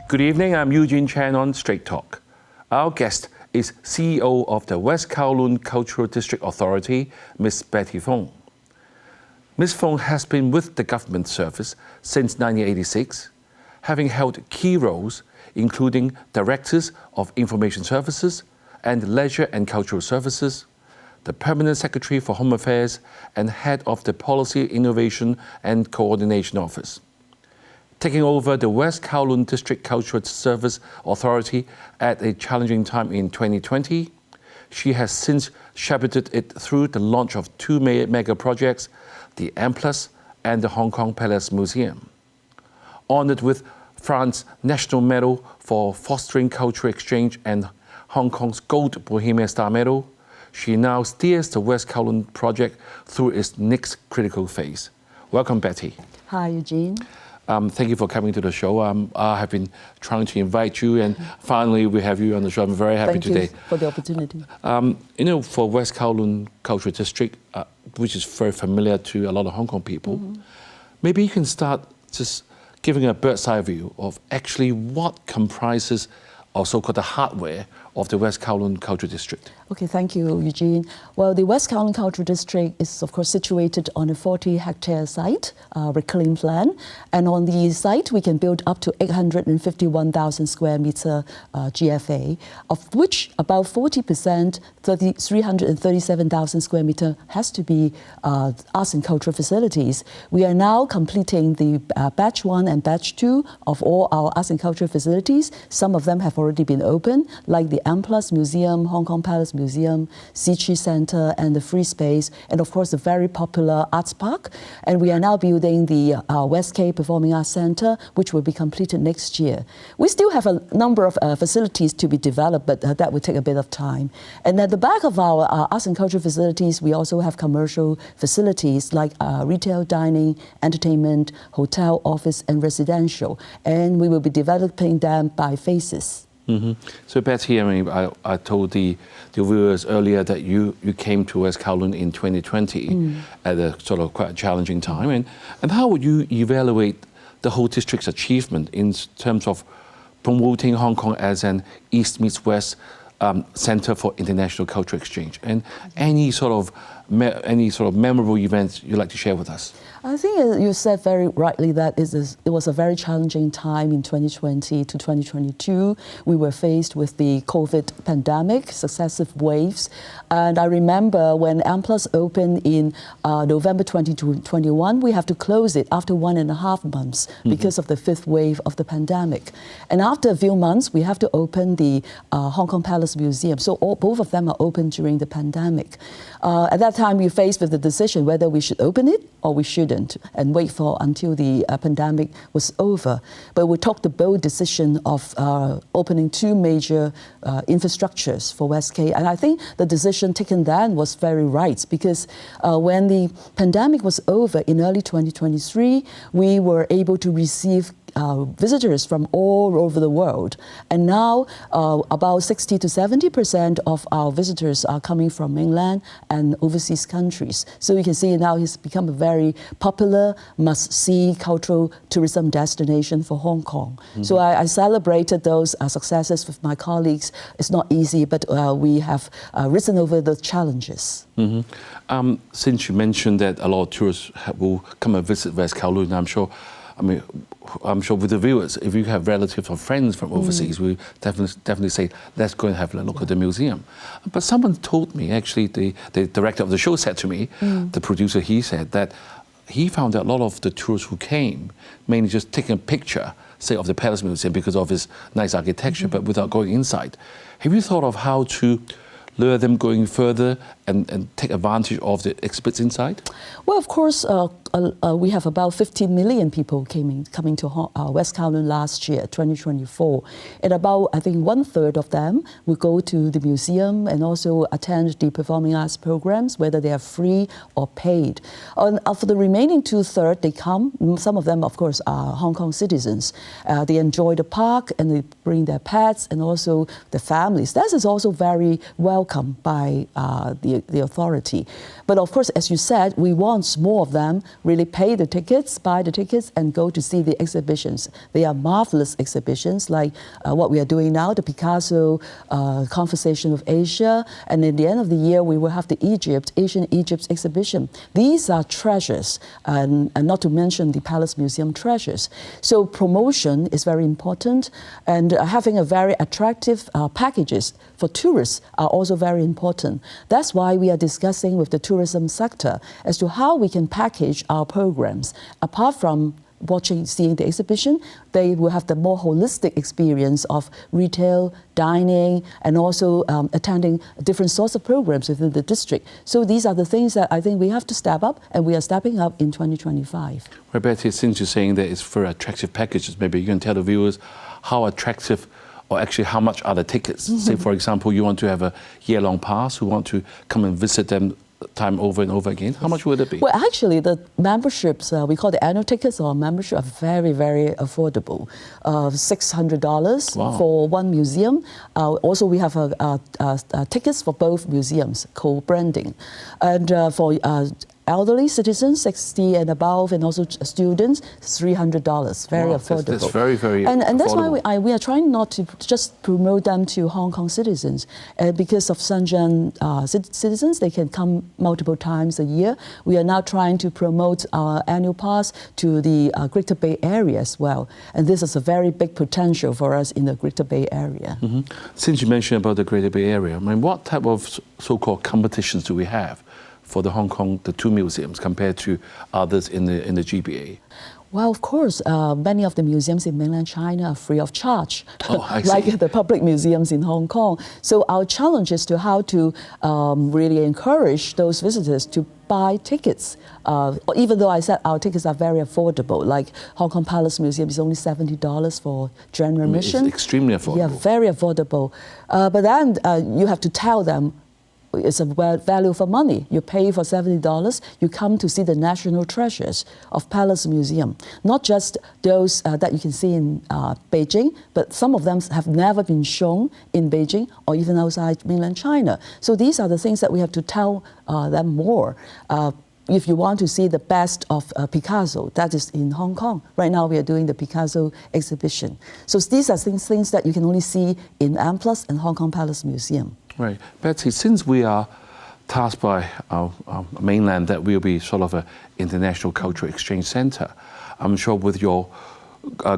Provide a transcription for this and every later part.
Good evening, I'm Eugene Chan on Straight Talk. Our guest is CEO of the West Kowloon Cultural District Authority, Ms. Betty Fong. Ms. Fong has been with the government service since 1986, having held key roles including Directors of Information Services and Leisure and Cultural Services, the Permanent Secretary for Home Affairs and Head of the Policy Innovation and Coordination Office. Taking over the West Kowloon District Cultural Service Authority at a challenging time in 2020, she has since shepherded it through the launch of two mega projects, the M+ and the Hong Kong Palace Museum. Honored with France's National Medal for Fostering Cultural Exchange and Hong Kong's Gold Bohemia Star Medal, she now steers the West Kowloon project through its next critical phase. Welcome, Betty. Hi, Eugene. Thank you for coming to the show. I have been trying to invite you, and finally we have you on the show. I'm very happy today. Thank you for the opportunity. For West Kowloon Cultural District, which is very familiar to a lot of Hong Kong people, maybe you can start just giving a bird's eye view of actually what comprises or so-called the hardware of the West Kowloon Cultural District. Okay, thank you, Eugene. Well, the West Kowloon Cultural District is, of course, situated on a 40-hectare site, reclaimed land. And on the site, we can build up to 851,000 square meter GFA, of which about 40%, 337,000 square meter, has to be arts and cultural facilities. We are now completing the batch 1 and batch 2 of all our arts and cultural facilities. Some of them have already been opened, like the M+ Museum, Hong Kong Palace Museum, Sichi Center, and the Free Space, and of course the very popular Arts Park. And we are now building the West Cape Performing Arts Center, which will be completed next year. We still have a number of facilities to be developed, but that will take a bit of time. And at the back of our arts and cultural facilities, we also have commercial facilities like retail, dining, entertainment, hotel, office, and residential. And we will be developing them by phases. So Betty, I told the viewers earlier that you came to West Kowloon in 2020 at a sort of quite a challenging time. And how would you evaluate the whole district's achievement in terms of promoting Hong Kong as an East meets West Center for International Cultural Exchange? And any sort of memorable events you'd like to share with us? I think you said very rightly that it was a very challenging time in 2020 to 2022. We were faced with the COVID pandemic, successive waves. And I remember when M+ opened in November 2021, we have to close it after 1.5 months because of the 5th wave of the pandemic. And after a few months, we have to open the Hong Kong Palace Museum. So both of them are open during the pandemic. At that time, we faced with the decision whether we should open it or we shouldn't, and wait until the pandemic was over. But we took the bold decision of opening 2 major infrastructures for West Cape. And I think the decision taken then was very right, because when the pandemic was over in early 2023, we were able to receive visitors from all over the world. And now about 60 to 70% of our visitors are coming from mainland and overseas countries. So you can see now it's become a very popular, must-see cultural tourism destination for Hong Kong. So I celebrated those successes with my colleagues. It's not easy, but we have risen over the challenges. Since you mentioned that a lot of tourists will come and visit West Kowloon, I'm sure with the viewers, if you have relatives or friends from overseas, we definitely say, let's go and have a look at the museum. But someone told me, actually, the director of the show said to me, the producer, he said that he found that a lot of the tourists who came, mainly just taking a picture, say, of the Palace Museum because of its nice architecture, but without going inside. Have you thought of how to lure them going further and take advantage of the exhibits inside? Well, of course, we have about 15 million people coming to West Kowloon last year, 2024. And about, I think, 1/3 of them will go to the museum and also attend the performing arts programs, whether they are free or paid. For the remaining 2/3, they come. Some of them, of course, are Hong Kong citizens. They enjoy the park and they bring their pets and also the families. That is also very welcome by the authority. But of course, as you said, we want more of them really pay the tickets, buy the tickets, and go to see the exhibitions. They are marvelous exhibitions, like what we are doing now, the Picasso Conversation of Asia, and at the end of the year, we will have the Asian Egypt exhibition. These are treasures, and not to mention the Palace Museum treasures. So promotion is very important, and having a very attractive packages for tourists are also very important. That's why we are discussing with the tourism sector as to how we can package our programs. Apart from seeing the exhibition, they will have the more holistic experience of retail, dining, and also attending different sorts of programs within the district. So these are the things that I think we have to step up, and we are stepping up in 2025. Well, Betty, since you're saying that it's very attractive packages, maybe you can tell the viewers how attractive or actually how much are the tickets? Say, for example, you want to have a year-long pass, who want to come and visit them time over and over again. How much would it be? Well, actually, the memberships, we call the annual tickets or membership, are very, very affordable. $600 for one museum. Also, we have tickets for both museums, co-branding. And for elderly citizens, 60 and above, and also students, $300. Very affordable. That's very, very and that's affordable. why we are trying not to just promote them to Hong Kong citizens. Because of Shenzhen citizens, they can come multiple times a year. We are now trying to promote our annual pass to the Greater Bay Area as well. And this is a very big potential for us in the Greater Bay Area. Since you mentioned about the Greater Bay Area, I mean, what type of so-called competitions do we have for the Hong Kong, the two museums, compared to others in the GBA? Well, of course, many of the museums in mainland China are free of charge, like the public museums in Hong Kong. So our challenge is to how to really encourage those visitors to buy tickets. Even though I said our tickets are very affordable, like Hong Kong Palace Museum is only $70 for general admission. It's extremely affordable. Yeah, very affordable. But then you have to tell them, it's a value for money. You pay for $70, you come to see the national treasures of Palace Museum. Not just those that you can see in Beijing, but some of them have never been shown in Beijing or even outside mainland China. So these are the things that we have to tell them more. If you want to see the best of Picasso, that is in Hong Kong. Right now we are doing the Picasso exhibition. So these are things that you can only see in M+ and Hong Kong Palace Museum. Right. Betsy, since we are tasked by our mainland that we'll be sort of an international cultural exchange center, I'm sure with your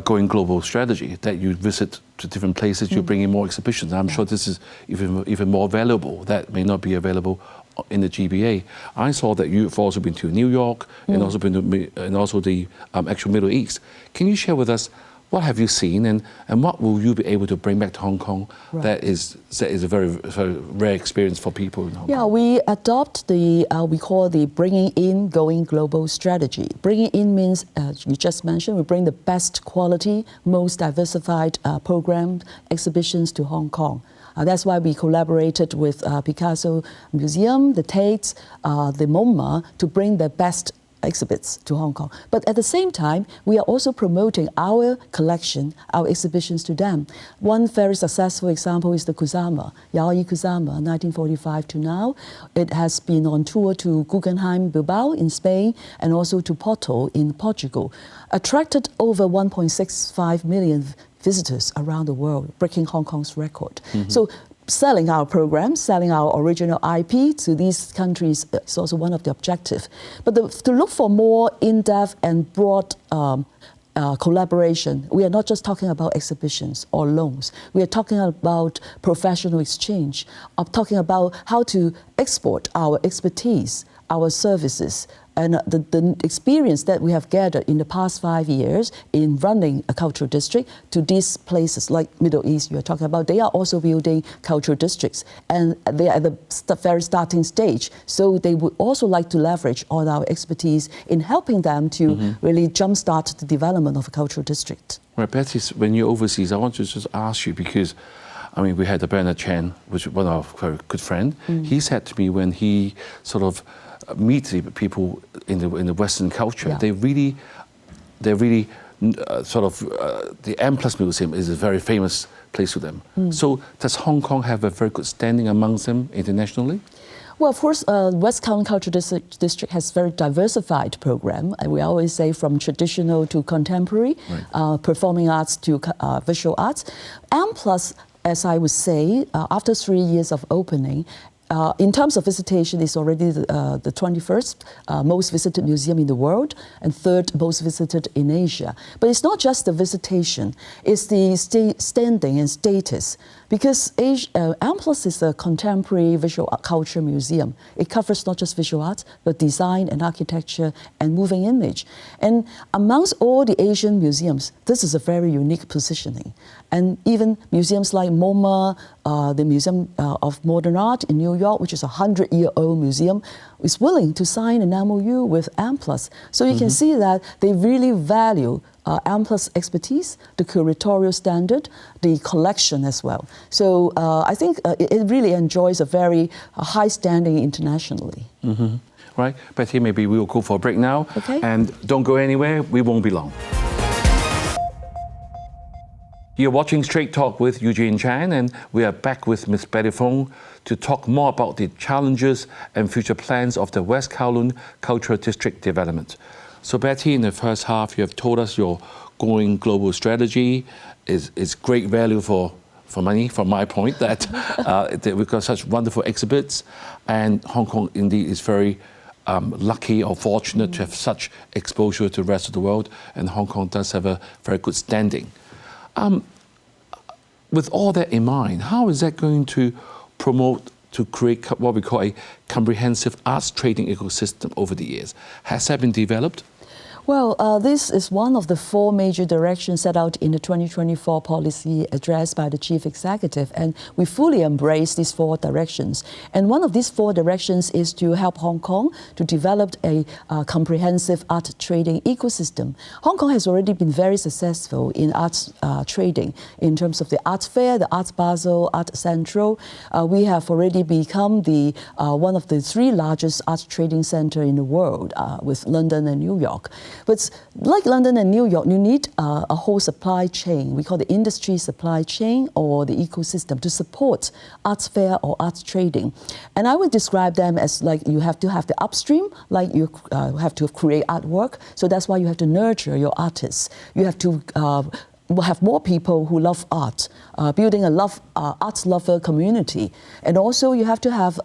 going global strategy that you visit to different places, you bring in more exhibitions. I'm sure this is even more valuable. That may not be available in the GBA. I saw that you've also been to New York and also been to the actual Middle East. Can you share with us what have you seen, and what will you be able to bring back to Hong Kong that is a very, very rare experience for people in Hong Kong? Yeah, we adopt the, we call the bringing in, going global strategy. Bringing in means, you just mentioned, we bring the best quality, most diversified program exhibitions to Hong Kong. That's why we collaborated with Picasso Museum, the Tate, the MoMA, to bring the best exhibits to Hong Kong. But at the same time, we are also promoting our collection, our exhibitions to them. One very successful example is the Kusama, Yaoi Kusama, 1945 to now. It has been on tour to Guggenheim Bilbao in Spain and also to Porto in Portugal. Attracted over 1.65 million visitors around the world, breaking Hong Kong's record. So selling our programs, selling our original IP to these countries is also one of the objectives. But to look for more in-depth and broad collaboration, we are not just talking about exhibitions or loans. We are talking about professional exchange, talking about how to export our expertise, our services, and the experience that we have gathered in the past 5 years in running a cultural district to these places like Middle East you're talking about. They are also building cultural districts, and they are at the very starting stage. So they would also like to leverage all our expertise in helping them to really jumpstart the development of a cultural district. Right, Betty, when you're overseas, I want to just ask you, because I mean, we had Bernard Chen, which is one of our very good friend. He said to me when he sort of meet the people in the Western culture, they're really sort of the M+ Museum is a very famous place to them. So does Hong Kong have a very good standing amongst them internationally? Well, of course, West Kowloon Cultural District has very diversified program. We always say from traditional to contemporary, performing arts to visual arts. M+, as I would say, after 3 years of opening, in terms of visitation, it's already the 21st most visited museum in the world and 3rd most visited in Asia. But it's not just the visitation, it's the standing and status. Because M+ is a contemporary visual culture museum. It covers not just visual arts, but design and architecture and moving image. And amongst all the Asian museums, this is a very unique positioning. And even museums like MoMA, the Museum of Modern Art in New York, which is a 100-year-old museum, is willing to sign an MOU with M+. So you can see that they really value M+ expertise, the curatorial standard, the collection as well. So I think it really enjoys a very high standing internationally. Right, Betty, maybe we will go for a break now. Okay. And don't go anywhere, we won't be long. You're watching Straight Talk with Eugene Chan, and we are back with Ms. Betty Fong to talk more about the challenges and future plans of the West Kowloon Cultural District development. So Betty, in the first half, you have told us your going global strategy is great value for money, from my point, that we've got such wonderful exhibits, and Hong Kong indeed is very lucky or fortunate to have such exposure to the rest of the world, and Hong Kong does have a very good standing. With all that in mind, how is that going to promote, to create what we call a comprehensive arts trading ecosystem over the years? Has that been developed? Well, this is one of the 4 major directions set out in the 2024 policy address by the Chief Executive, and we fully embrace these 4 directions. And one of these 4 directions is to help Hong Kong to develop a comprehensive art trading ecosystem. Hong Kong has already been very successful in arts trading in terms of the Arts Fair, the Arts Basel, Art Central. We have already become the one of the 3 largest arts trading centers in the world, with London and New York. But like London and New York, you need a whole supply chain. We call the industry supply chain or the ecosystem to support arts fair or arts trading. And I would describe them as like you have to have the upstream, like you have to create artwork. So that's why you have to nurture your artists. You have to have more people who love art, building a arts lover community. And also you have to have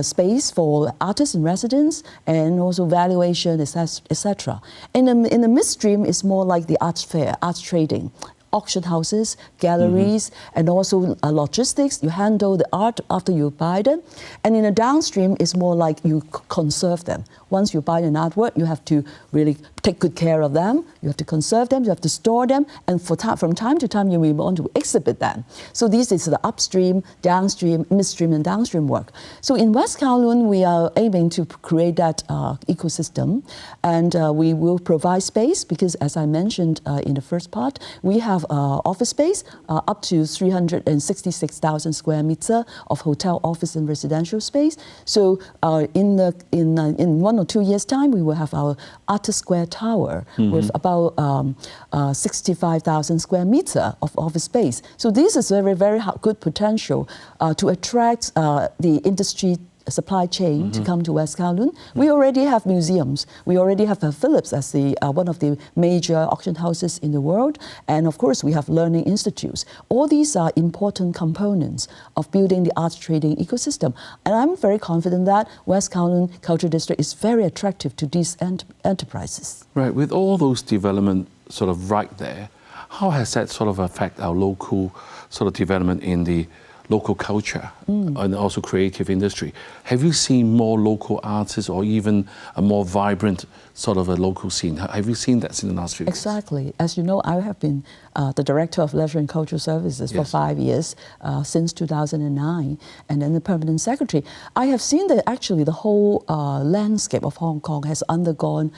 space for artists in residence and also valuation, etc. And in the midstream, it's more like the arts fair, arts trading. Auction houses, galleries, and also logistics. You handle the art after you buy them. And in the downstream, it's more like you conserve them. Once you buy an artwork, you have to really take good care of them. You have to conserve them, you have to store them, and from time to time, you will want to exhibit them. So this is the upstream, downstream, midstream, and downstream work. So in West Kowloon, we are aiming to create that ecosystem, and we will provide space because, as I mentioned in the first part, we have office space up to 366,000 square meters of hotel, office, and residential space. So in 1 or 2 years' time, we will have our Artist Square Tower with about 65,000 square meters of office space. So this is very, very good potential to attract the industry supply chain to come to West Kowloon. We already have museums. We already have Philips as one of the major auction houses in the world. And of course, we have learning institutes. All these are important components of building the arts trading ecosystem. And I'm very confident that West Kowloon Cultural District is very attractive to these enterprises. Right, with all those development sort of right there, how has that sort of affect our local sort of development in the local culture and also creative industry? Have you seen more local artists or even a more vibrant sort of a local scene? Have you seen that in the last few years? Exactly. As you know, I have been the Director of Leisure and Cultural Services for 5 years, since 2009, and then the Permanent Secretary. I have seen that actually the whole landscape of Hong Kong has undergone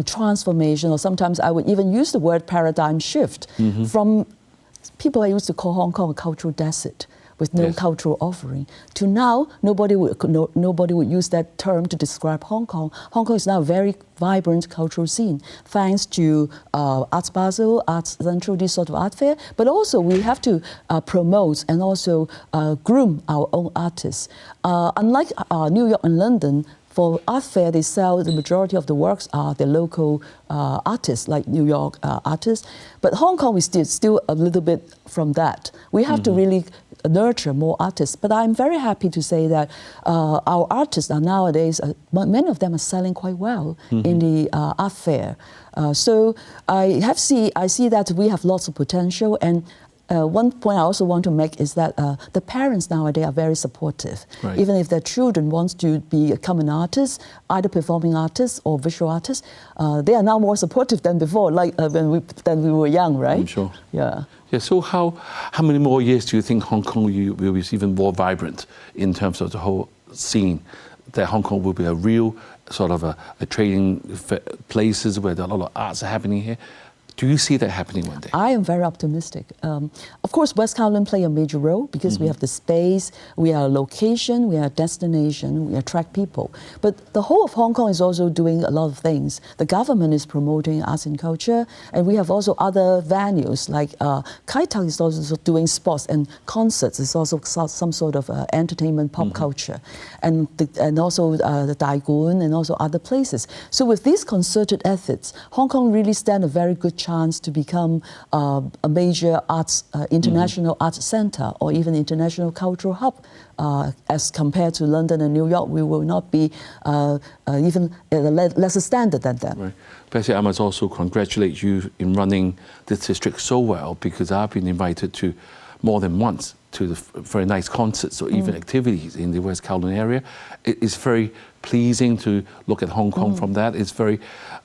transformation, or sometimes I would even use the word paradigm shift from people I used to call Hong Kong a cultural desert, with no Yes. cultural offering. To now, nobody would use that term to describe Hong Kong. Hong Kong is now a very vibrant cultural scene, thanks to Arts Basel, Arts Central, this sort of art fair. But also we have to promote and also groom our own artists. Unlike New York and London, for art fair, they sell the majority of the works are the local artists, like New York artists. But Hong Kong is still a little bit from that. We have to really nurture more artists. But I'm very happy to say that our artists are nowadays, many of them are selling quite well in the art fair. So I see that we have lots of potential. And one point I also want to make is that the parents nowadays are very supportive. Right. Even if their children want to become an artist, either performing artists or visual artists, they are now more supportive than before, like when we were young, right? I'm sure. Yeah. Yeah. So how many more years do you think Hong Kong will be even more vibrant in terms of the whole scene? That Hong Kong will be a real sort of a trading places where a lot of arts are happening here. Do you see that happening one day? I am very optimistic. Of course, West Kowloon play a major role because we have the space, we are a location, we are a destination, we attract people. But the whole of Hong Kong is also doing a lot of things. The government is promoting arts and culture, and we have also other venues like Kai Tak is also doing sports and concerts. It's also some sort of entertainment, pop culture, and also the Dai Gun and also other places. So with these concerted efforts, Hong Kong really stands a very good chance to become a major arts, international arts center or even international cultural hub. As compared to London and New York, we will not be even at a lesser standard than them. Right. Bessie, I must also congratulate you in running this district so well, because I've been invited to more than once to the very nice concerts or even activities in the West Kowloon area. It's very pleasing to look at Hong Kong from that. It's very,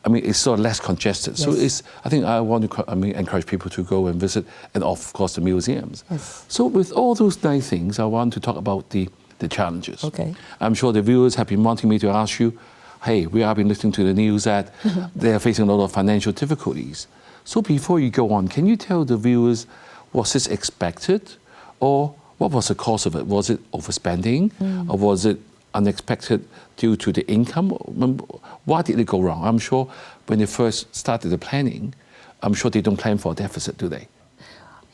I mean, it's sort of less congested. Yes. So I think I want to encourage people to go and visit, and of course the museums. Yes. So with all those nice things, I want to talk about the challenges. Okay. I'm sure the viewers have been wanting me to ask you, hey, we have been listening to the news that they are facing a lot of financial difficulties. So before you go on, can you tell the viewers, was this expected, or what was the cause of it? Was it overspending, or was it unexpected due to the income? Why did it go wrong? I'm sure when they first started the planning, I'm sure they don't plan for a deficit, do they?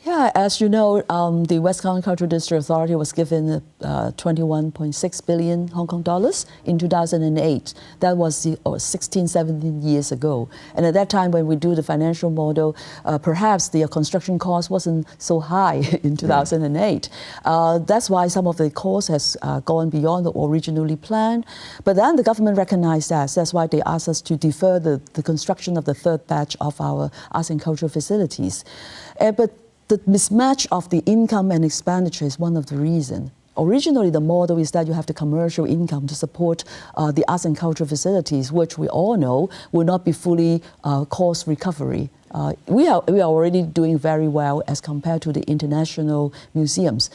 Yeah, as you know, the West Kowloon Cultural District Authority was given 21.6 billion Hong Kong dollars in 2008. That was 16, 17 years ago. And at that time, when we do the financial model, perhaps the construction cost wasn't so high in 2008. That's why some of the costs has gone beyond the originally planned. But then the government recognized that. That's why they asked us to defer the construction of the third batch of our arts and cultural facilities. But the mismatch of the income and expenditure is one of the reasons. Originally, the model is that you have the commercial income to support the arts and cultural facilities, which we all know will not be fully cost recovery. We are already doing very well as compared to the international museums.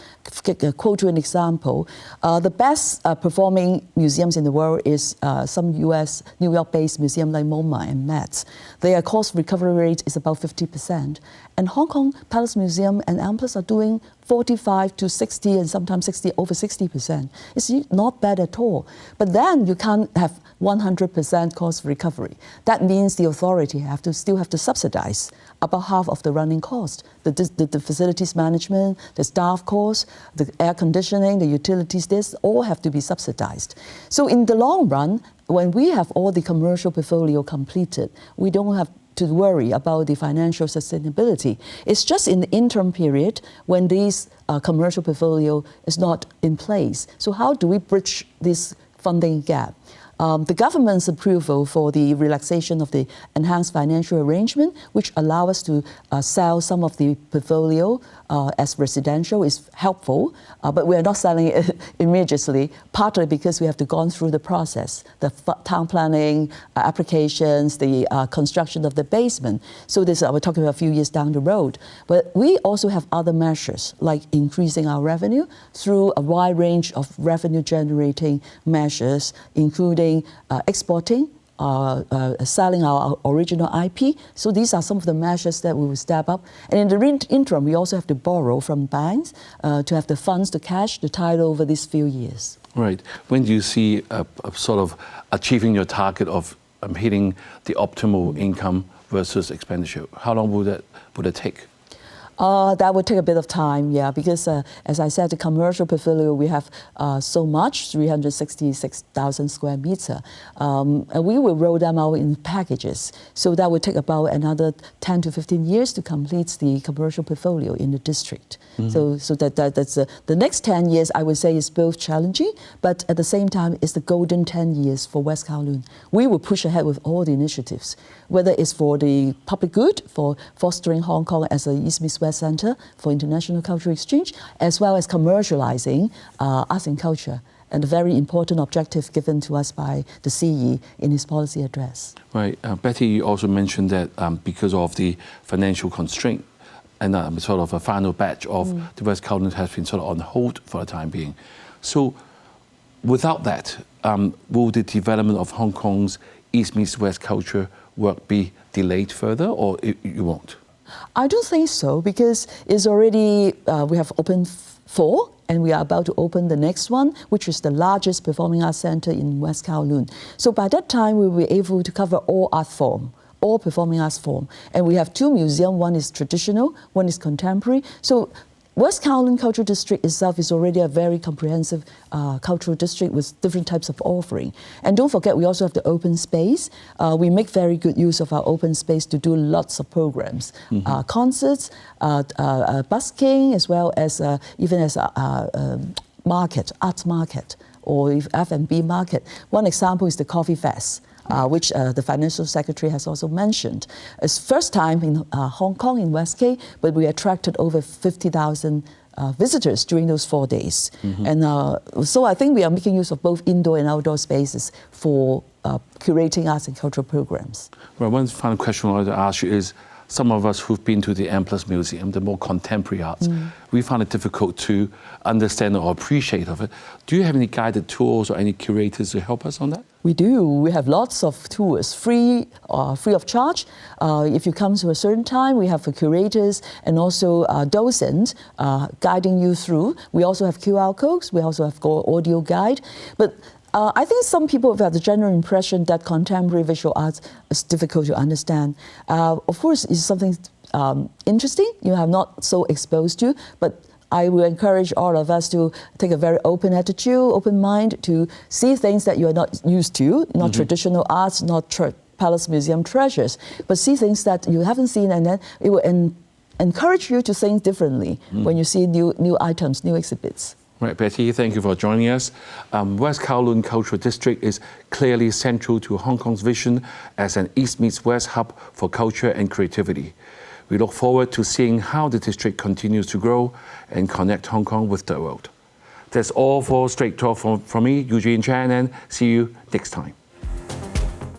Quote you an example, the best performing museums in the world is some US, New York-based museum like MoMA and Met. Their cost recovery rate is about 50%. And Hong Kong Palace Museum and M+ are doing 45 to 60 and sometimes over 60%. It's not bad at all. But then you can't have 100% cost recovery. That means the authority still have to subsidize about half of the running cost. The facilities management, the staff costs, the air conditioning, the utilities, this all have to be subsidized. So in the long run, when we have all the commercial portfolio completed, we don't have to worry about the financial sustainability. It's just in the interim period when this commercial portfolio is not in place. So how do we bridge this funding gap? The government's approval for the relaxation of the enhanced financial arrangement, which allow us to sell some of the portfolio as residential, is helpful, but we are not selling it immediately, partly because we have to go through the process, the town planning applications, the construction of the basement. So this, we're talking about a few years down the road. But we also have other measures, like increasing our revenue through a wide range of revenue-generating measures, including exporting selling our original IP. So these are some of the measures that we will step up. And in the interim, we also have to borrow from banks to have the funds to cash the title over these few years. Right. When do you see sort of achieving your target of hitting the optimal income versus expenditure? How long would it take? That would take a bit of time, yeah, because as I said, the commercial portfolio, we have so much, 366,000 square meter. And we will roll them out in packages. So that would take about another 10 to 15 years to complete the commercial portfolio in the district. So that's the next 10 years, I would say, is both challenging, but at the same time, it's the golden 10 years for West Kowloon. We will push ahead with all the initiatives, whether it's for the public good, for fostering Hong Kong as an East-West Center for international cultural exchange, as well as commercializing arts and culture, and a very important objective given to us by the CE in his policy address. Right. Betty, you also mentioned that because of the financial constraint, and sort of a final batch of the West Kowloon has been sort of on hold for the time being. So without that, will the development of Hong Kong's East meets West culture work be delayed further, or you won't? I don't think so, because it's already, we have opened 4, and we are about to open the next one, which is the largest performing arts center in West Kowloon. So by that time, we will be able to cover all art form, all performing arts form. And we have 2 museums, one is traditional, one is contemporary. So West Kowloon Cultural District itself is already a very comprehensive cultural district with different types of offering. And don't forget, we also have the open space. We make very good use of our open space to do lots of programs, concerts, busking, as well as even as a market, arts market, or F&B market. One example is the Coffee Fest, which the Financial Secretary has also mentioned. It's first time in Hong Kong, in West K, but we attracted over 50,000 visitors during those 4 days. And so I think we are making use of both indoor and outdoor spaces for curating arts and cultural programs. Well, one final question I wanted to ask you is, some of us who've been to the M+ Museum, the more contemporary arts, we find it difficult to understand or appreciate of it. Do you have any guided tours or any curators to help us on that? We do. We have lots of tours, free of charge. If you come to a certain time, we have curators and also docents guiding you through. We also have QR codes. We also have audio guide. But I think some people have the general impression that contemporary visual arts is difficult to understand. Of course, it's something interesting you have not so exposed to, but I will encourage all of us to take a very open attitude, open mind, to see things that you are not used to, not traditional arts, not Palace Museum treasures, but see things that you haven't seen, and then it will encourage you to think differently when you see new items, new exhibits. Right, Betty, thank you for joining us. West Kowloon Cultural District is clearly central to Hong Kong's vision as an East meets West hub for culture and creativity. We look forward to seeing how the district continues to grow and connect Hong Kong with the world. That's all for Straight Talk from me, Eugene Chan, and see you next time.